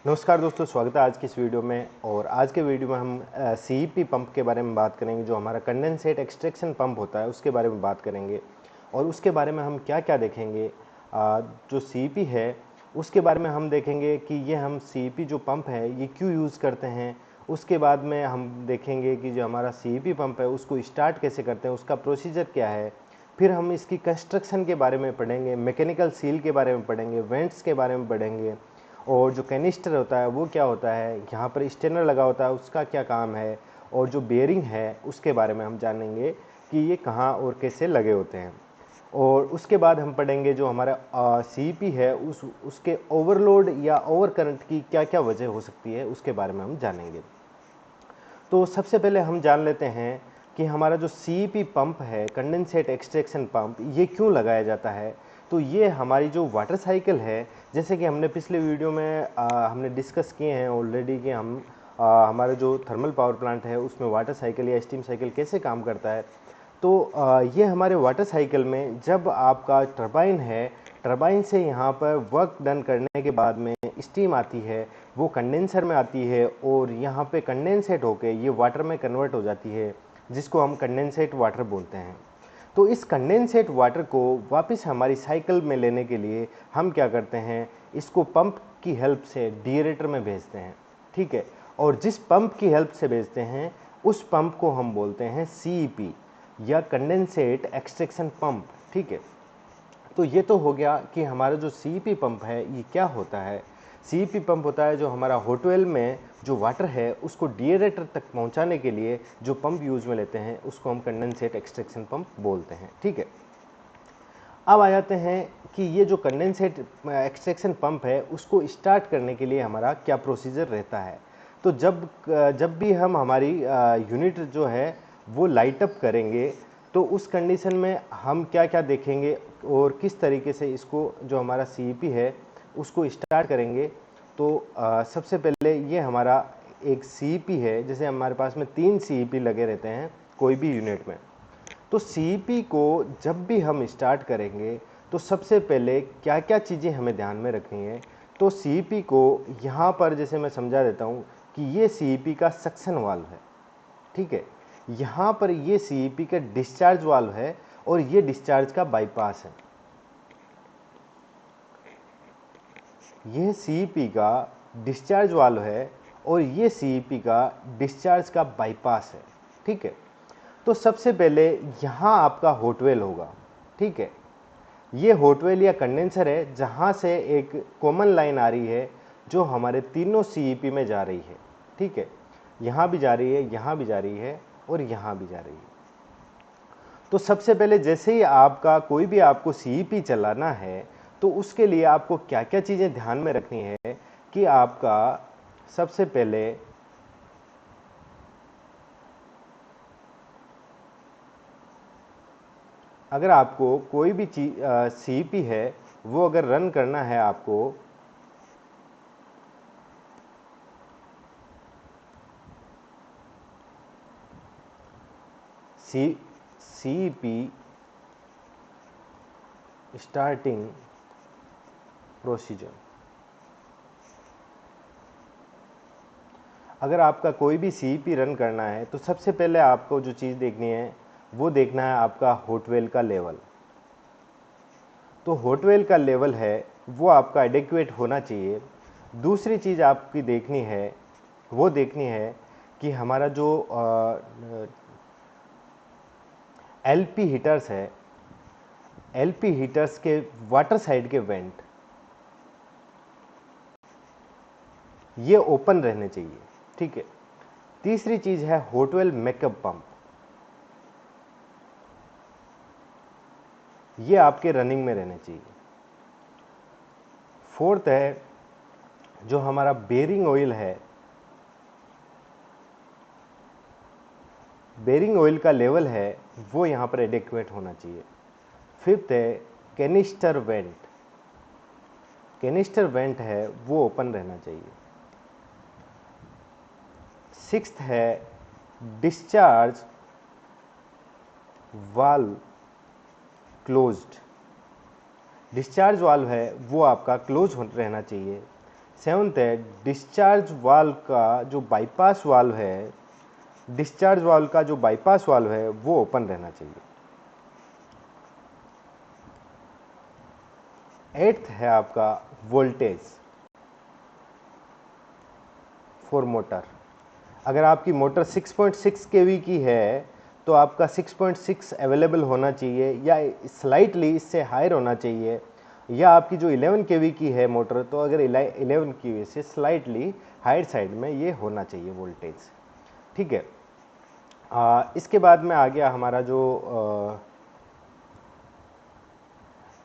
नमस्कार दोस्तों, स्वागत है आज की इस वीडियो में। और आज के वीडियो में हम सीईपी पंप के बारे में बात करेंगे। जो हमारा कंडेंसेट एक्सट्रैक्शन पंप होता है उसके बारे में बात करेंगे और उसके बारे में हम क्या क्या देखेंगे। जो सीईपी है उसके बारे में हम देखेंगे कि ये हम सीईपी जो पंप है ये क्यों यूज़ करते हैं। उसके बाद में हम देखेंगे कि जो हमारा सीईपी पंप है उसको स्टार्ट कैसे करते हैं, उसका प्रोसीजर क्या है। फिर हम इसकी कंस्ट्रक्शन के बारे में पढ़ेंगे, मैकेनिकल सील के बारे में पढ़ेंगे, वेंट्स के बारे में पढ़ेंगे और जो कैनिस्टर होता है वो क्या होता है, यहाँ पर स्टेनर लगा होता है उसका क्या काम है, और जो बेयरिंग है उसके बारे में हम जानेंगे कि ये कहाँ और कैसे लगे होते हैं। और उसके बाद हम पढ़ेंगे जो हमारा सीईपी है उसके ओवरलोड या ओवर करंट की क्या क्या वजह हो सकती है उसके बारे में हम जानेंगे। तो सबसे पहले हम जान लेते हैं कि हमारा जो सीईपी पंप है, कंडेंसेट एक्सट्रैक्शन पंप, ये क्यों लगाया जाता है। तो ये हमारी जो वाटर साइकिल है, जैसे कि हमने पिछले वीडियो में हमने डिस्कस किए हैं ऑलरेडी कि हमारा जो थर्मल पावर प्लांट है उसमें वाटर साइकिल या स्टीम साइकिल कैसे काम करता है। तो ये हमारे वाटर साइकिल में जब आपका टरबाइन है, टरबाइन से यहाँ पर वर्क डन करने के बाद में स्टीम आती है, वो कंडेंसर में आती है और यहाँ पे कंडेंसेट होके ये वाटर में कन्वर्ट हो जाती है, जिसको हम कंडेंसेट वाटर बोलते हैं। तो इस कंडेंसेट वाटर को वापस हमारी साइकिल में लेने के लिए हम क्या करते हैं, इसको पंप की हेल्प से डिएरेटर में भेजते हैं। ठीक है, और जिस पंप की हेल्प से भेजते हैं उस पंप को हम बोलते हैं सीईपी या कंडेंसेट एक्सट्रैक्शन पंप। ठीक है, तो ये तो हो गया कि हमारा जो सीईपी पंप है ये क्या होता है। सीईपी पंप होता है जो हमारा हॉट वेल में जो वाटर है उसको डिएरेटर तक पहुंचाने के लिए जो पंप यूज में लेते हैं उसको हम कंडेंसेट एक्सट्रैक्शन पंप बोलते हैं। ठीक है, अब आ जाते हैं कि ये जो कंडेंसेट एक्सट्रैक्शन पंप है उसको स्टार्ट करने के लिए हमारा क्या प्रोसीजर रहता है। तो जब भी हम हमारी यूनिट जो है वो लाइट अप करेंगे तो उस कंडीशन में हम क्या क्या देखेंगे और किस तरीके से इसको जो हमारा सीईपी है उसको स्टार्ट करेंगे। तो सबसे पहले ये हमारा एक सीईपी है, जैसे हमारे पास में 3 सीईपी लगे रहते हैं कोई भी यूनिट में। तो सीईपी को जब भी हम स्टार्ट करेंगे तो सबसे पहले क्या क्या चीज़ें हमें ध्यान में रखनी है। तो सीईपी को यहाँ पर जैसे मैं समझा देता हूँ कि ये सीईपी का सक्शन वाल्व है। ठीक है, यहाँ पर ये सीईपी का डिस्चार्ज वाल्व है और ये डिस्चार्ज का बाईपास है। यह सीईपी का डिस्चार्ज वाल्व है और ये सीईपी का डिस्चार्ज का बाईपास है। ठीक है, तो सबसे पहले यहाँ आपका हॉट वेल होगा। ठीक है, ये हॉट वेल या कंडेंसर है जहाँ से एक कॉमन लाइन आ रही है जो हमारे तीनों सीईपी में जा रही है। ठीक है, यहाँ भी जा रही है, यहाँ भी जा रही है और यहाँ भी जा रही है। तो सबसे पहले जैसे ही आपका कोई भी आपको सीईपी चलाना है तो उसके लिए आपको क्या क्या चीज़ें ध्यान में रखनी है कि आपका सबसे पहले अगर आपको कोई भी चीज सीईपी है वो अगर रन करना है आपको, सीईपी स्टार्टिंग प्रोसीजर, अगर आपका कोई भी सीईपी रन करना है तो सबसे पहले आपको जो चीज़ देखनी है वो देखना है आपका हॉट वेल का लेवल। तो हॉट वेल का लेवल है वो आपका एडिक्वेट होना चाहिए। दूसरी चीज़ आपकी देखनी है वो देखनी है कि हमारा जो एलपी हीटर्स है, एलपी हीटर्स के वाटर साइड के वेंट ये ओपन रहने चाहिए। ठीक है, तीसरी चीज है हॉट वेल मेकअप पंप, ये आपके रनिंग में रहने चाहिए। फोर्थ है जो हमारा बेरिंग ऑयल है, बेरिंग ऑयल का लेवल है वो यहाँ पर एडिक्वेट होना चाहिए। फिफ्थ है कैनिस्टर वेंट, कैनिस्टर वेंट है वो ओपन रहना चाहिए। सिक्स्थ है discharge valve closed, discharge valve है वो आपका क्लोज रहना चाहिए। सेवंथ है डिस्चार्ज वाल्व का जो बाईपास वाल्व है, डिस्चार्ज वाल्व का जो बाईपास वाल्व है वो ओपन रहना चाहिए। एट्थ है आपका वोल्टेज फॉर मोटर। अगर आपकी मोटर 6.6 केवी की है तो आपका 6.6 अवेलेबल होना चाहिए या स्लाइटली इससे हायर होना चाहिए, या आपकी जो 11 केवी की है मोटर तो अगर 11 केवी से स्लाइटली हायर साइड में ये होना चाहिए वोल्टेज। ठीक है, इसके बाद में आ गया हमारा जो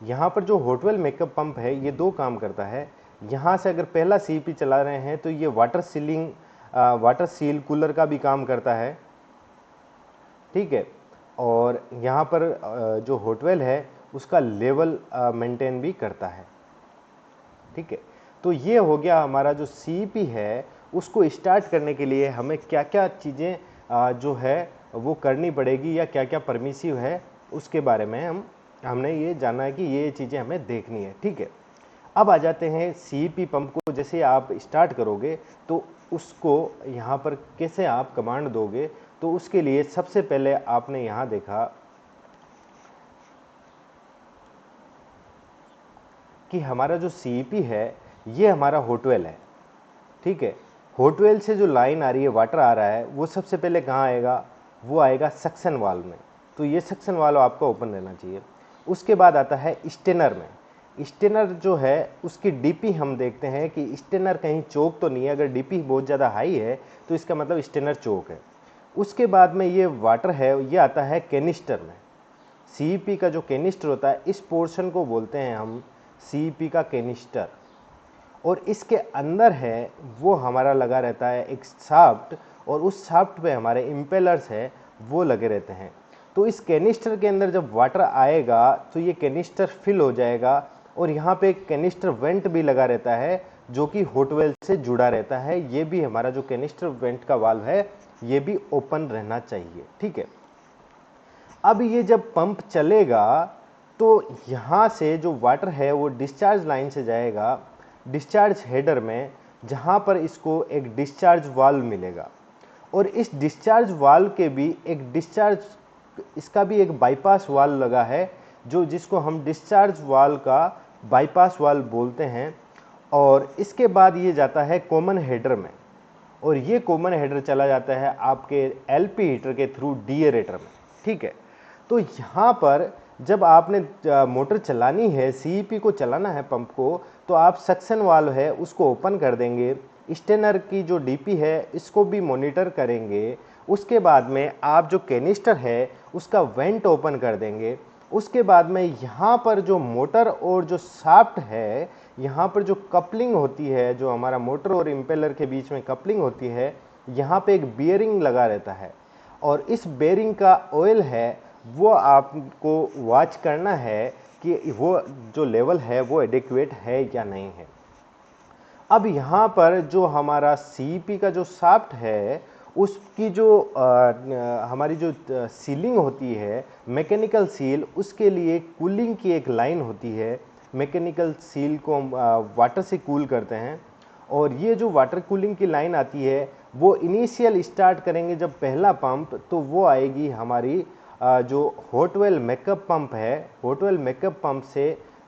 यहाँ पर जो हॉटवेल मेकअप पंप है ये दो काम करता है। यहाँ से अगर पहला सीपी चला रहे हैं तो ये वाटर सील कूलर का भी काम करता है। ठीक है, और यहाँ पर जो हॉटवेल है उसका लेवल मेंटेन भी करता है। ठीक है, तो ये हो गया हमारा जो सीपी है, उसको स्टार्ट करने के लिए हमें क्या क्या चीज़ें जो है वो करनी पड़ेगी या क्या क्या परमिसिव है उसके बारे में हमने ये जाना है कि ये चीज़ें हमें देखनी है। ठीक है, अब आ जाते हैं सीपी पंप को जैसे आप स्टार्ट करोगे तो उसको यहाँ पर कैसे आप कमांड दोगे, तो उसके लिए सबसे पहले आपने यहाँ देखा कि हमारा जो सीपी है ये हमारा हॉटवेल है। ठीक है, हॉटवेल से जो लाइन आ रही है, वाटर आ रहा है, वो सबसे पहले कहाँ आएगा, वो आएगा सक्शन वाल्व में। तो ये सक्शन वाल्व आपका ओपन रहना चाहिए। उसके बाद आता है स्टेनर में। स्टेनर जो है उसकी डीपी हम देखते हैं कि स्टेनर कहीं चोक तो नहीं है। अगर डीपी बहुत ज़्यादा हाई है तो इसका मतलब स्टेनर चोक है। उसके बाद में ये वाटर है, ये आता है कैनिस्टर में। सीईपी का जो कैनिस्टर होता है इस पोर्शन को बोलते हैं हम सीईपी का कैनिस्टर, और इसके अंदर है वो हमारा लगा रहता है एक शाफ्ट, और उस शाफ्ट पे हमारे इम्पेलर्स है वो लगे रहते हैं। तो इस कैनिस्टर के अंदर जब वाटर आएगा तो ये कैनिस्टर फिल हो जाएगा, और यहाँ पे एक कैनिस्टर वेंट भी लगा रहता है जो कि हॉटवेल से जुड़ा रहता है। ये भी हमारा जो कैनिस्टर वेंट का वाल्व है ये भी ओपन रहना चाहिए। ठीक है, अब ये जब पंप चलेगा तो यहाँ से जो वाटर है वो डिस्चार्ज लाइन से जाएगा डिस्चार्ज हेडर में, जहाँ पर इसको एक डिस्चार्ज वाल्व मिलेगा, और इस डिस्चार्ज वाल्व के भी एक इसका भी एक बाईपास वाल्व लगा है जो जिसको हम डिस्चार्ज वाल्व का बाईपास वाल्व बोलते हैं। और इसके बाद ये जाता है कॉमन हेडर में, और ये कॉमन हेडर चला जाता है आपके एलपी हीटर के थ्रू डीएरेटर में। ठीक है, तो यहाँ पर जब आपने मोटर चलानी है, सीईपी को चलाना है पंप को, तो आप सक्शन वाल्व है उसको ओपन कर देंगे। स्टेनर की जो डीपी है इसको भी मॉनिटर करेंगे। उसके बाद में आप जो कैनिस्टर है उसका वेंट ओपन कर देंगे। उसके बाद में यहाँ पर जो मोटर और जो शाफ्ट है, यहाँ पर जो कपलिंग होती है, जो हमारा मोटर और इम्पेलर के बीच में कपलिंग होती है, यहाँ पे एक बियरिंग लगा रहता है, और इस बेरिंग का ऑयल है वो आपको वॉच करना है कि वो जो लेवल है वो एडिक्वेट है या नहीं है। अब यहाँ पर जो हमारा सीईपी का जो शाफ्ट है उसकी जो हमारी जो सीलिंग होती है मैकेनिकल सील, उसके लिए कूलिंग की एक लाइन होती है। मैकेनिकल सील को हम वाटर से कूल करते हैं, और ये जो वाटर कूलिंग की लाइन आती है वो इनिशियल स्टार्ट करेंगे जब पहला पंप, तो वो आएगी हमारी जो हॉटवेल मेकअप पंप है, हॉटवेल मेकअप पंप से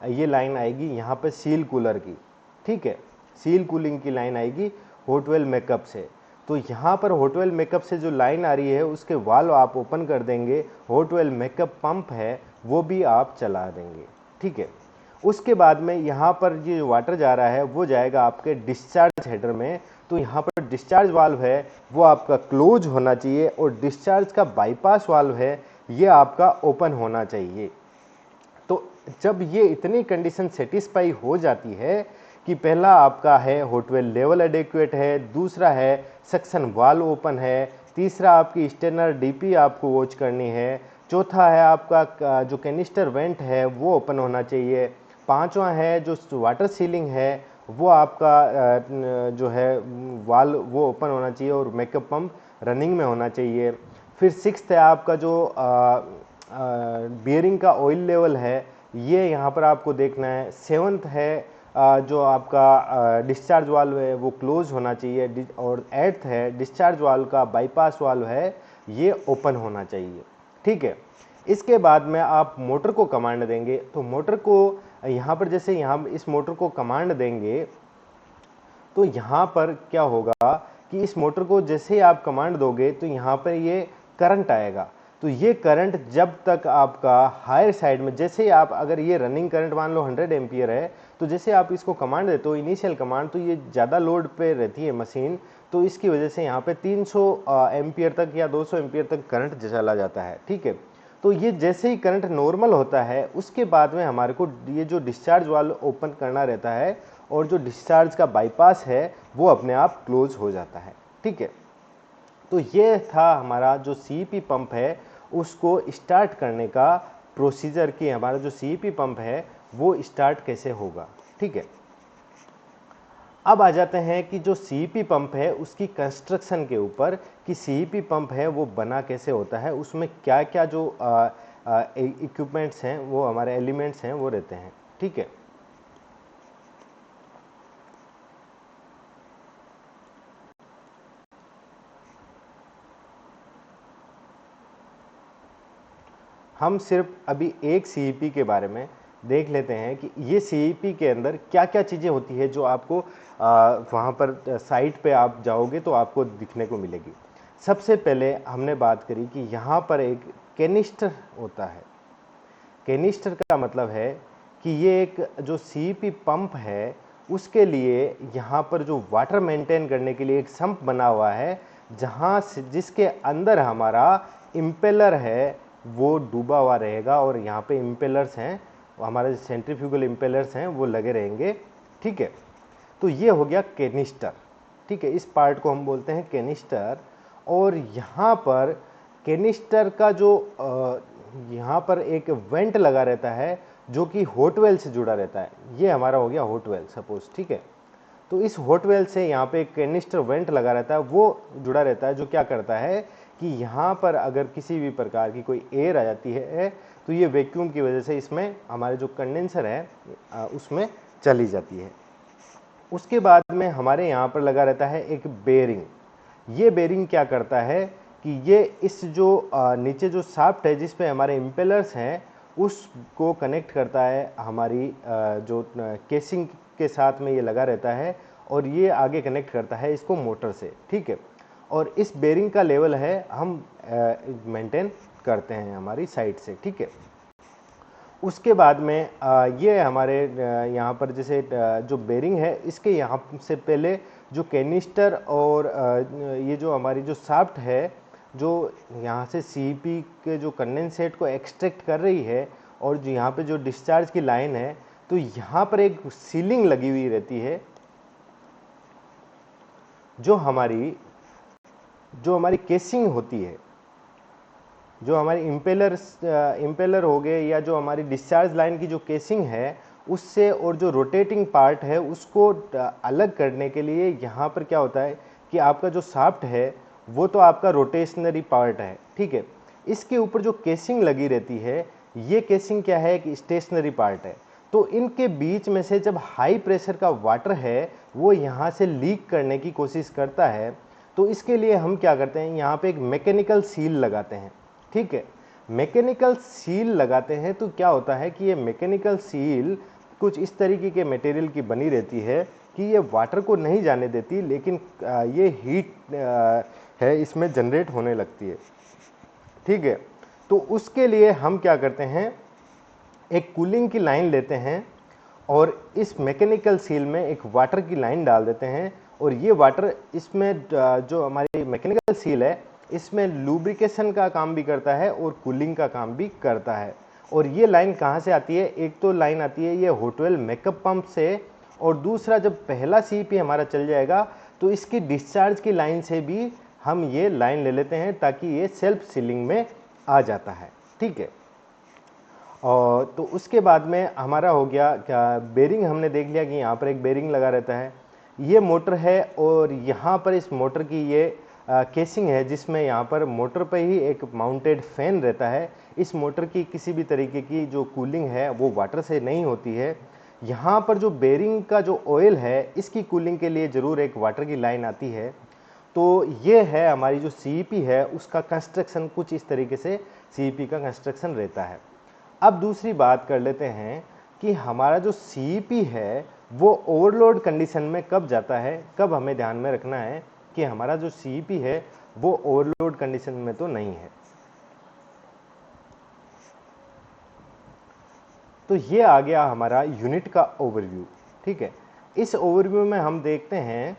ये लाइन आएगी यहाँ पे सील कूलर की। ठीक है, सील कूलिंग की लाइन आएगी हॉटवेल मेकअप से। तो यहाँ पर हॉटवेल मेकअप से जो लाइन आ रही है उसके वाल्व आप ओपन कर देंगे, हॉटवेल मेकअप पंप है वो भी आप चला देंगे। ठीक है, उसके बाद में यहाँ पर ये जो वाटर जा रहा है वो जाएगा आपके डिस्चार्ज हेडर में। तो यहाँ पर डिस्चार्ज वाल्व है वो आपका क्लोज होना चाहिए, और डिस्चार्ज का बाईपास वाल्व है ये आपका ओपन होना चाहिए। तो जब ये इतनी कंडीशन सेटिस्फाई हो जाती है कि पहला आपका है हॉटवेल लेवल एडिक्वेट है, दूसरा है सक्शन वाल्व ओपन है, तीसरा आपकी स्टेनर डीपी आपको वॉच करनी है, चौथा है आपका जो कैनिस्टर वेंट है वो ओपन होना चाहिए, पांचवा है जो वाटर सीलिंग है वो आपका जो है वाल्व वो ओपन होना चाहिए और मेकअप पंप रनिंग में होना चाहिए। फिर सिक्स्थ है आपका जो बियरिंग का ऑयल लेवल है ये यहाँ पर आपको देखना है। सेवंथ है जो आपका डिस्चार्ज वाल्व है वो क्लोज होना चाहिए, और एर्थ है डिस्चार्ज वाल्व का बाईपास वाल्व है ये ओपन होना चाहिए। ठीक है, इसके बाद में आप मोटर को कमांड देंगे, तो मोटर को यहाँ पर जैसे यहाँ इस मोटर को कमांड देंगे तो यहाँ पर क्या होगा कि इस मोटर को जैसे ही आप कमांड दोगे तो यहाँ पर ये करंट आएगा। तो ये करंट जब तक आपका हायर साइड में, जैसे ही आप अगर ये रनिंग करंट मान लो 100 एम्पियर है, तो जैसे आप इसको कमांड देते हो इनिशियल कमांड, तो ये ज़्यादा लोड पे रहती है मशीन, तो इसकी वजह से यहाँ पे 300 एम्पियर तक या 200 एम्पियर तक करंट चला जाता है। ठीक है, तो ये जैसे ही करंट नॉर्मल होता है उसके बाद में हमारे को ये जो डिस्चार्ज वाल्व ओपन करना रहता है और जो डिस्चार्ज का बाईपास है वो अपने आप क्लोज हो जाता है। ठीक है, तो ये था हमारा जो सीईपी पंप है उसको स्टार्ट करने का प्रोसीजर, कि हमारा जो सीईपी पंप है वो स्टार्ट कैसे होगा। ठीक है, अब आ जाते हैं कि जो सीईपी पंप है उसकी कंस्ट्रक्शन के ऊपर, कि सीईपी पंप है वो बना कैसे होता है, उसमें क्या क्या जो इक्विपमेंट्स हैं वो हमारे एलिमेंट्स हैं वो रहते हैं। ठीक है, हम सिर्फ अभी एक सीईपी के बारे में देख लेते हैं कि ये सीईपी के अंदर क्या क्या चीज़ें होती है जो आपको वहाँ पर साइट पे आप जाओगे तो आपको दिखने को मिलेगी। सबसे पहले हमने बात करी कि यहाँ पर एक कैनिस्टर होता है। कैनिस्टर का मतलब है कि ये एक जो सीईपी पंप है उसके लिए यहाँ पर जो वाटर मेंटेन करने के लिए एक सम्प बना हुआ है, जहाँ से जिसके अंदर हमारा इम्पेलर है वो डूबा हुआ रहेगा, और यहाँ पे इम्पेलर्स हैं, हमारे सेंट्रीफ्यूगल इम्पेलर्स हैं वो लगे रहेंगे। ठीक है, तो ये हो गया कैनिस्टर। ठीक है, इस पार्ट को हम बोलते हैं कैनिस्टर। और यहाँ पर कैनिस्टर का जो यहाँ पर एक वेंट लगा रहता है जो कि हॉट वेल से जुड़ा रहता है। ये हमारा हो गया हॉट वेल सपोज। ठीक है, तो इस हॉट वेल से यहाँ पे एक कैनिस्टर वेंट लगा रहता है, वो जुड़ा रहता है, जो क्या करता है कि यहाँ पर अगर किसी भी प्रकार की कोई एयर आ जाती है तो ये वैक्यूम की वजह से इसमें हमारे जो कंडेंसर है उसमें चली जाती है। उसके बाद में हमारे यहाँ पर लगा रहता है एक बेरिंग। ये बेरिंग क्या करता है कि ये इस जो नीचे जो शाफ्ट है जिस पे हमारे इम्पेलर्स हैं उसको कनेक्ट करता है हमारी जो केसिंग के साथ में ये लगा रहता है, और ये आगे कनेक्ट करता है इसको मोटर से। ठीक है, और इस बेरिंग का लेवल है हम मेंटेन करते हैं हमारी साइड से। ठीक है, उसके बाद में ये हमारे यहाँ पर जैसे जो बेरिंग है इसके यहाँ से पहले जो कैनिस्टर और ये जो हमारी जो शाफ्ट है जो यहाँ से सीईपी के जो कंडेंसेट को एक्सट्रैक्ट कर रही है, और जो यहाँ पे जो डिस्चार्ज की लाइन है, तो यहाँ पर एक सीलिंग लगी हुई रहती है जो हमारी केसिंग होती है, जो हमारी इम्पेलर हो गए या जो हमारी डिस्चार्ज लाइन की जो केसिंग है उससे, और जो रोटेटिंग पार्ट है उसको अलग करने के लिए यहाँ पर क्या होता है कि आपका जो शाफ्ट है वो तो आपका रोटेशनरी पार्ट है। ठीक है, इसके ऊपर जो केसिंग लगी रहती है ये केसिंग क्या है कि स्टेशनरी पार्ट है। तो इनके बीच में से जब हाई प्रेशर का वाटर है वो यहाँ से लीक करने की कोशिश करता है, तो इसके लिए हम क्या करते हैं यहाँ पे एक मैकेनिकल सील लगाते हैं। ठीक है, मैकेनिकल सील लगाते हैं तो क्या होता है कि ये मैकेनिकल सील कुछ इस तरीके के मटेरियल की बनी रहती है कि ये वाटर को नहीं जाने देती, लेकिन ये हीट है इसमें जनरेट होने लगती है। ठीक है, तो उसके लिए हम क्या करते हैं एक कूलिंग की लाइन लेते हैं और इस मैकेनिकल सील में एक वाटर की लाइन डाल देते हैं, और ये वाटर इसमें जो हमारी मैकेनिकल सील है इसमें लुब्रिकेशन का काम भी करता है और कूलिंग का काम भी करता है। और ये लाइन कहाँ से आती है, एक तो लाइन आती है ये हॉट वेल मेकअप पंप से, और दूसरा जब पहला सीईपी हमारा चल जाएगा तो इसकी डिस्चार्ज की लाइन से भी हम ये लाइन ले लेते हैं ताकि ये सेल्फ सीलिंग में आ जाता है। ठीक है, और तो उसके बाद में हमारा हो गया क्या, बेरिंग हमने देख लिया कि यहाँ पर एक बेरिंग लगा रहता है, ये मोटर है, और यहाँ पर इस मोटर की ये केसिंग है जिसमें यहाँ पर मोटर पर ही एक माउंटेड फैन रहता है। इस मोटर की किसी भी तरीके की जो कूलिंग है वो वाटर से नहीं होती है, यहाँ पर जो बेरिंग का जो ऑयल है इसकी कूलिंग के लिए ज़रूर एक वाटर की लाइन आती है। तो ये है हमारी जो सीईपी है उसका कंस्ट्रक्शन, कुछ इस तरीके से सीईपी का कंस्ट्रक्शन रहता है। अब दूसरी बात कर लेते हैं कि हमारा जो सीईपी है वो ओवरलोड कंडीशन में कब जाता है, कब हमें ध्यान में रखना है कि हमारा जो सीईपी है वो ओवरलोड कंडीशन में तो नहीं है। तो ये आ गया हमारा यूनिट का ओवरव्यू। ठीक है, इस ओवरव्यू में हम देखते हैं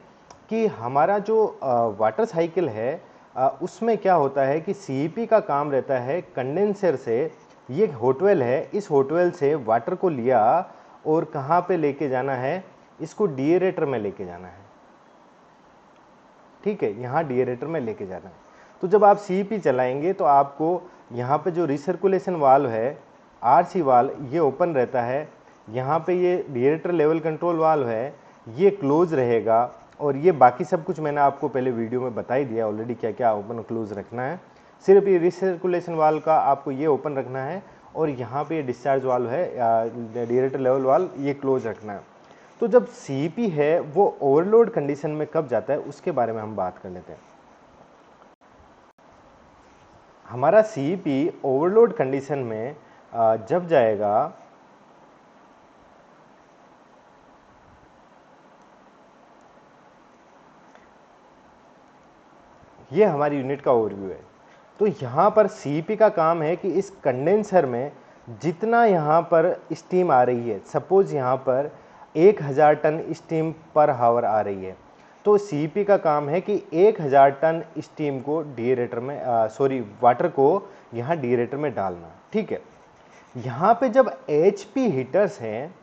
कि हमारा जो वाटर साइकिल है उसमें क्या होता है कि सीईपी का काम रहता है कंडेंसर से, ये हॉट वेल है, इस हॉट वेल से वाटर को लिया और कहाँ पे लेके जाना है, इसको डीएरेटर में लेके जाना है। ठीक है, यहाँ डीएरेटर में लेके जाना है। तो जब आप सीईपी चलाएंगे तो आपको यहाँ पे जो रिसर्कुलेशन वाल्व है, आरसी वाल्व, ये ओपन रहता है। यहाँ पे ये डीएरेटर लेवल कंट्रोल वाल्व है, ये क्लोज रहेगा। और ये बाकी सब कुछ मैंने आपको पहले वीडियो में बता ही दिया ऑलरेडी, क्या क्या ओपन और क्लोज रखना है। सिर्फ ये रिसर्कुलेशन वाल्व का आपको ये ओपन रखना है और यहाँ पे ये डिस्चार्ज वाल्व है, डीएरेटर लेवल वाल्व, ये क्लोज रखना है। तो जब सीईपी है वो ओवरलोड कंडीशन में कब जाता है उसके बारे में हम बात कर लेते हैं। हमारा सीईपी ओवरलोड कंडीशन में जब जाएगा, ये हमारी यूनिट का ओवरव्यू है। तो यहाँ पर सीईपी का काम है कि इस कंडेंसर में जितना यहाँ पर स्टीम आ रही है, सपोज यहाँ पर 1000 टन स्टीम पर हावर आ रही है, तो सीईपी का काम है कि 1000 टन स्टीम को डीएरेटर में वाटर को यहाँ डीएरेटर में डालना। ठीक है, यहाँ पे जब एचपी हीटर्स हैं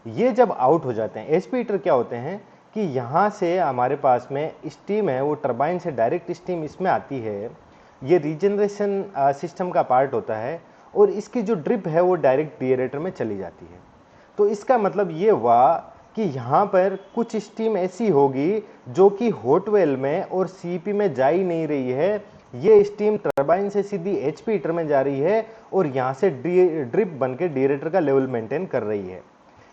ये जब आउट हो जाते हैं, एचपी हीटर क्या होते हैं कि यहाँ से हमारे पास में स्टीम है, वो टरबाइन से डायरेक्ट स्टीम इसमें आती है, ये रीजनरेशन सिस्टम का पार्ट होता है और इसकी जो ड्रिप है वो डायरेक्ट डीएरेटर में चली जाती है। तो इसका मतलब ये हुआ कि यहाँ पर कुछ स्टीम ऐसी होगी जो कि हॉट वेल में और सीईपी में जा ही नहीं रही है, ये स्टीम टरबाइन से सीधी एचपी हीटर में जा रही है और यहाँ से ड्रिप बन के डीएरेटर का लेवल मेंटेन कर रही है।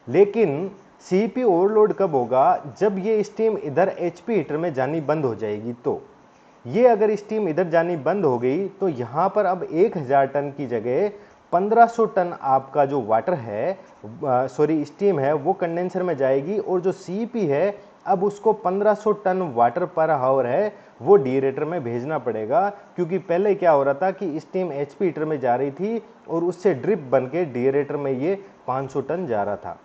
लेकिन सीईपी ओवरलोड कब होगा, जब ये स्टीम इधर एचपी हीटर में जानी बंद हो जाएगी। तो ये अगर स्टीम इधर जानी बंद हो गई तो यहाँ पर अब 1000 टन की जगह 1500 टन आपका जो वाटर है, स्टीम है, वो कंडेंसर में जाएगी और जो सीईपी है अब उसको 1500 टन वाटर पर हावर है वो डीएरेटर में भेजना पड़ेगा। क्योंकि पहले क्या हो रहा था कि स्टीम एचपी हीटर में जा रही थी और उससे ड्रिप बन के डीएरेटर में ये 500 टन जा रहा था।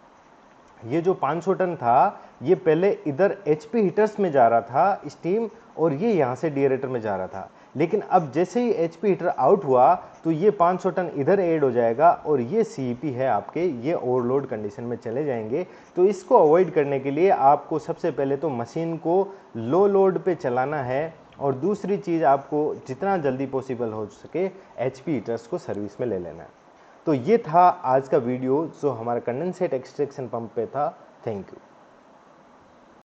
ये जो 500 टन था ये पहले इधर एचपी हीटर्स में जा रहा था स्टीम और ये यहाँ से डीएरेटर में जा रहा था। लेकिन अब जैसे ही एचपी हीटर आउट हुआ तो ये 500 टन इधर ऐड हो जाएगा और ये सीईपी है आपके, ये ओवरलोड कंडीशन में चले जाएंगे। तो इसको अवॉइड करने के लिए आपको सबसे पहले तो मशीन को लो लोड पे चलाना है और दूसरी चीज़ आपको जितना जल्दी पॉसिबल हो सके एचपी हीटर्स को सर्विस में ले लेना है। तो ये था आज का वीडियो जो हमारा कंडेंसेट एक्सट्रैक्शन पंप पे था। Thank you.